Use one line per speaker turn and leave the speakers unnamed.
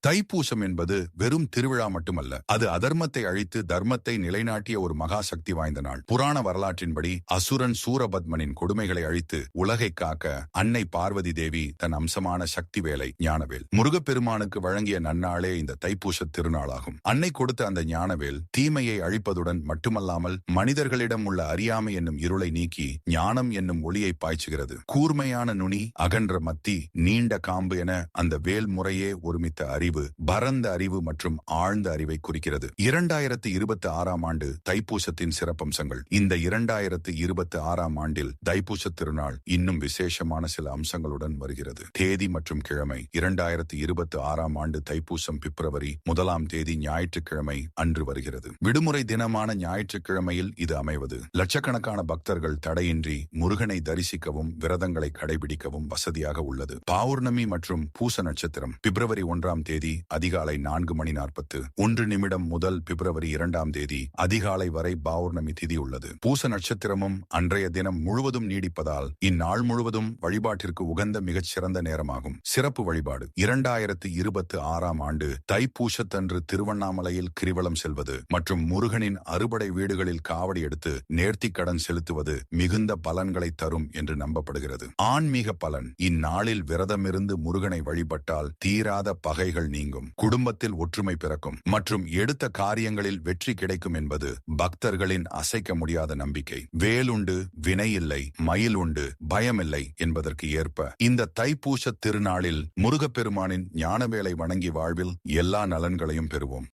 தைப்பூசம் என்பது வெறும் திருவிழா மட்டுமல்ல, அது அதர்மத்தை அழித்து தர்மத்தை நிலைநாட்டிய ஒரு மகா சக்தி வாய்ந்த நாள். புராண வரலாற்றின்படி அசுரன் சூரபத்மனின் கொடுமைகளை அழித்து உலகை காக்க அன்னை பார்வதி தேவி தன் அம்சமான சக்தி வேலை ஞானவேல் முருகப்பெருமானுக்கு வழங்கிய நன்னாளே இந்த தைப்பூச திருநாளாகும். அன்னை கொடுத்த அந்த ஞானவேல் தீமையை அழிப்பதுடன் மட்டுமல்லாமல் மனிதர்களிடம் உள்ள அறியாமை என்னும் இருளை நீக்கி ஞானம் என்னும் ஒளியை பாய்ச்சுகிறது. கூர்மையான நுனி, அகன்ற மத்தி, நீண்ட காம்பு என அந்த வேல் முறையே ஒருமித்த அறிவு, பரந்த அறிவு மற்றும் ஆழ்ந்த அறிவை குறிக்கிறது. 2026 ஆண்டு தைப்பூசத்தின் சிறப்பம்சங்கள். இந்த 2026 ஆண்டில் தைப்பூச திருநாள் இன்னும் விசேஷமான சில அம்சங்களுடன் வருகிறது. தேதி மற்றும் கிழமை. 2026 ஆண்டு தைப்பூசம் பிப்ரவரி 1 ஞாயிற்றுக்கிழமை அன்று வருகிறது. விடுமுறை தினமான ஞாயிற்றுக்கிழமையில் இது அமைவது லட்சக்கணக்கான பக்தர்கள் தடையின்றி முருகனை தரிசிக்கவும் விரதங்களை கடைபிடிக்கவும் வசதியாக உள்ளது. பௌர்ணமி மற்றும் பூச நட்சத்திரம். பிப்ரவரி 1 அதிகாலை 4:41 முதல் பிப்ரவரி 2 அதிகாலை வரை பௌர்ணமி திதி உள்ளது. பூச நட்சத்திரமும் அன்றைய தினம் முழுவதும் நீடிப்பதால் இந்நாள் முழுவதும் வழிபாட்டிற்கு உகந்த மிகச் சிறந்த நேரமாகும். சிறப்பு வழிபாடு. 2026 ஆண்டு தைப்பூசத்தன்று திருவண்ணாமலையில் கிரிவலம் செல்வது மற்றும் முருகனின் அறுபடை வீடுகளில் காவடி எடுத்து நேர்த்திக் கடன் செலுத்துவது மிகுந்த பலன்களை தரும் என்று நம்பப்படுகிறது. ஆன்மீக பலன். இந்நாளில் விரதமிருந்து முருகனை வழிபட்டால் தீராத பகைகள் நீங்கும், குடும்பத்தில் ஒற்றுமை பிறக்கும் மற்றும் எடுத்த காரியங்களில் வெற்றி கிடைக்கும் என்பது பக்தர்களின் அசைக்க முடியாத நம்பிக்கை. வேலுண்டு வினையில்லை, மயில் உண்டு பயமில்லை என்பதற்கு ஏற்ப இந்த தைப்பூச திருநாளில் முருகப்பெருமானின் ஞானவேலை வணங்கி வாழ்வில் எல்லா நலன்களையும் பெறுவோம்.